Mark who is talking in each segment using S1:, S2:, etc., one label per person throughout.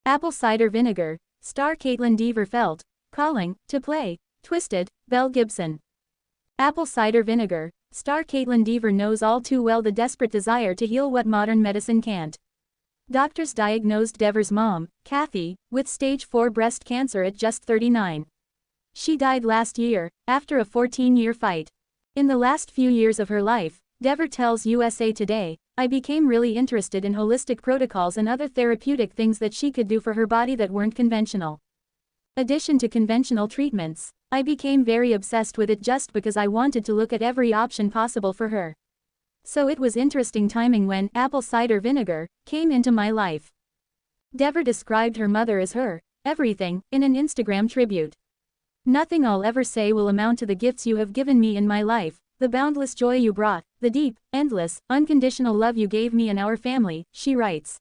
S1: Apple Cider Vinegar, star Kaitlyn Dever felt, calling, to play, Twisted, Belle Gibson. Apple Cider Vinegar, star Kaitlyn Dever knows all too well the desperate desire to heal what modern medicine can't. Doctors diagnosed Dever's mom, Kathy, with stage 4 breast cancer at just 39. She died last year, after a 14-year fight. In the last few years of her life, Dever tells USA Today, I became really interested in holistic protocols and other therapeutic things that she could do for her body that weren't conventional. Addition to conventional treatments, I became very obsessed with it just because I wanted to look at every option possible for her. So it was interesting timing when Apple Cider Vinegar came into my life. Dever described her mother as her everything in an Instagram tribute. Nothing I'll ever say will amount to the gifts you have given me in my life, the boundless joy you brought, the deep, endless, unconditional love you gave me and our family, she writes.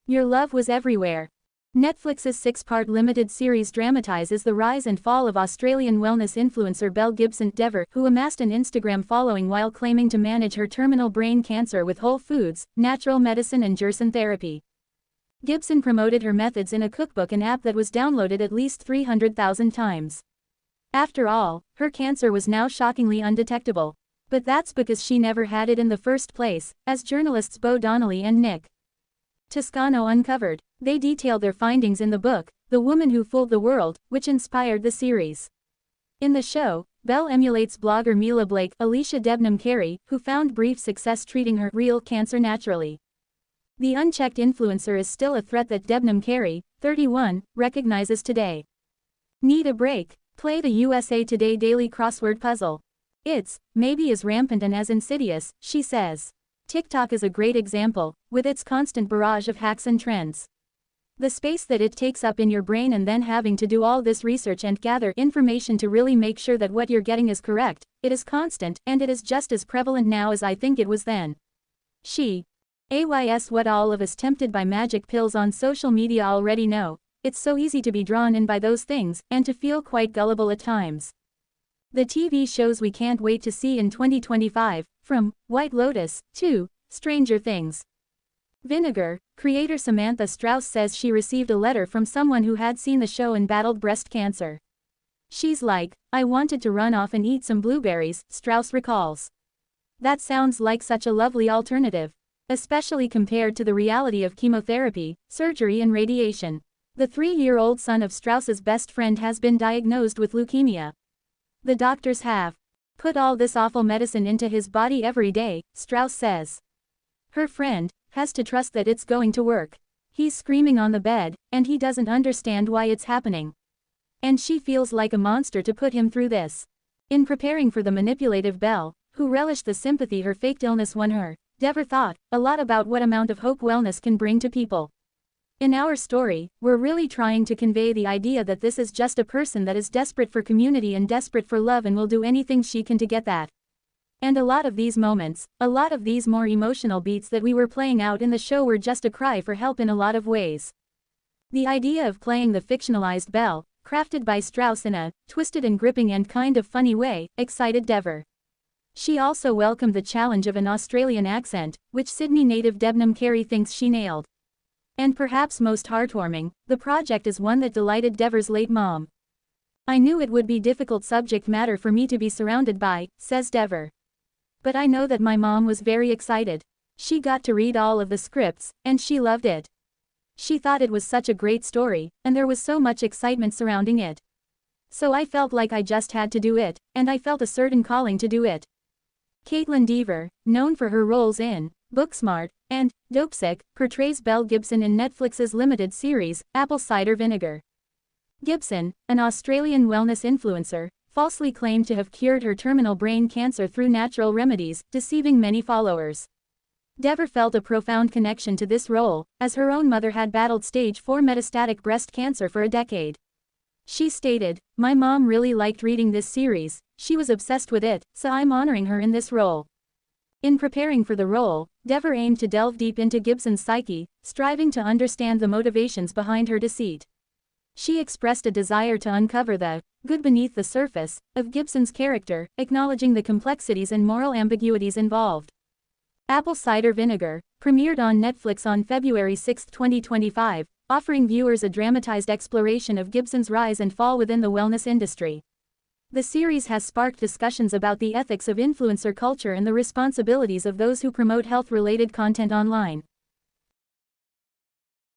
S1: Your love was everywhere. Netflix's 6-part limited series dramatizes the rise and fall of Australian wellness influencer Belle Gibson Dever, who amassed an Instagram following while claiming to manage her terminal brain cancer with whole foods, natural medicine and Gerson therapy. Gibson promoted her methods in a cookbook and app that was downloaded at least 300,000 times. After all, her cancer was now shockingly undetectable. But that's because she never had it in the first place, as journalists Bo Donnelly and Nick Toscano uncovered. They detailed their findings in the book, The Woman Who Fooled the World, which inspired the series. In the show, Belle emulates blogger Mila Blake, Alicia Debnam Carey, who found brief success treating her real cancer naturally. The unchecked influencer is still a threat that Debnam Carey, 31, recognizes today. Need a break? Play the USA Today daily crossword puzzle. It's, maybe as rampant and as insidious, she says. TikTok is a great example, with its constant barrage of hacks and trends. The space that it takes up in your brain and then having to do all this research and gather information to really make sure that what you're getting is correct, it is constant, and it is just as prevalent now as I think it was then. What all of us tempted by magic pills on social media already know, it's so easy to be drawn in by those things, and to feel quite gullible at times. The TV shows we can't wait to see in 2025, from White Lotus to Stranger Things. Vinegar, creator Samantha Strauss says she received a letter from someone who had seen the show and battled breast cancer. She's like, I wanted to run off and eat some blueberries, Strauss recalls. That sounds like such a lovely alternative, especially compared to the reality of chemotherapy, surgery and radiation. The 3-year-old son of Strauss's best friend has been diagnosed with leukemia. The doctors have put all this awful medicine into his body every day, Strauss says. Her friend has to trust that it's going to work. He's screaming on the bed, and he doesn't understand why it's happening. And she feels like a monster to put him through this. In preparing for the manipulative Belle, who relished the sympathy her faked illness won her, Dever thought a lot about what amount of hope wellness can bring to people. In our story, we're really trying to convey the idea that this is just a person that is desperate for community and desperate for love and will do anything she can to get that. And a lot of these moments, a lot of these more emotional beats that we were playing out in the show were just a cry for help in a lot of ways. The idea of playing the fictionalized Belle, crafted by Strauss in a twisted and gripping and kind of funny way, excited Dever. She also welcomed the challenge of an Australian accent, which Sydney native Debnam Carey thinks she nailed. And perhaps most heartwarming, the project is one that delighted Dever's late mom. I knew it would be difficult subject matter for me to be surrounded by, says Dever. But I know that my mom was very excited. She got to read all of the scripts, and she loved it. She thought it was such a great story, and there was so much excitement surrounding it. So I felt like I just had to do it, and I felt a certain calling to do it. Kaitlyn Dever, known for her roles in Booksmart and Dopesick, portrays Belle Gibson in Netflix's limited series, Apple Cider Vinegar. Gibson, an Australian wellness influencer, falsely claimed to have cured her terminal brain cancer through natural remedies, deceiving many followers. Dever felt a profound connection to this role, as her own mother had battled stage 4 metastatic breast cancer for a decade. She stated, "My mom really liked reading this series, she was obsessed with it, so I'm honoring her in this role." In preparing for the role, Dever aimed to delve deep into Gibson's psyche, striving to understand the motivations behind her deceit. She expressed a desire to uncover the good beneath the surface of Gibson's character, acknowledging the complexities and moral ambiguities involved. Apple Cider Vinegar, premiered on Netflix on February 6, 2025, offering viewers a dramatized exploration of Gibson's rise and fall within the wellness industry. The series has sparked discussions about the ethics of influencer culture and the responsibilities of those who promote health-related content online.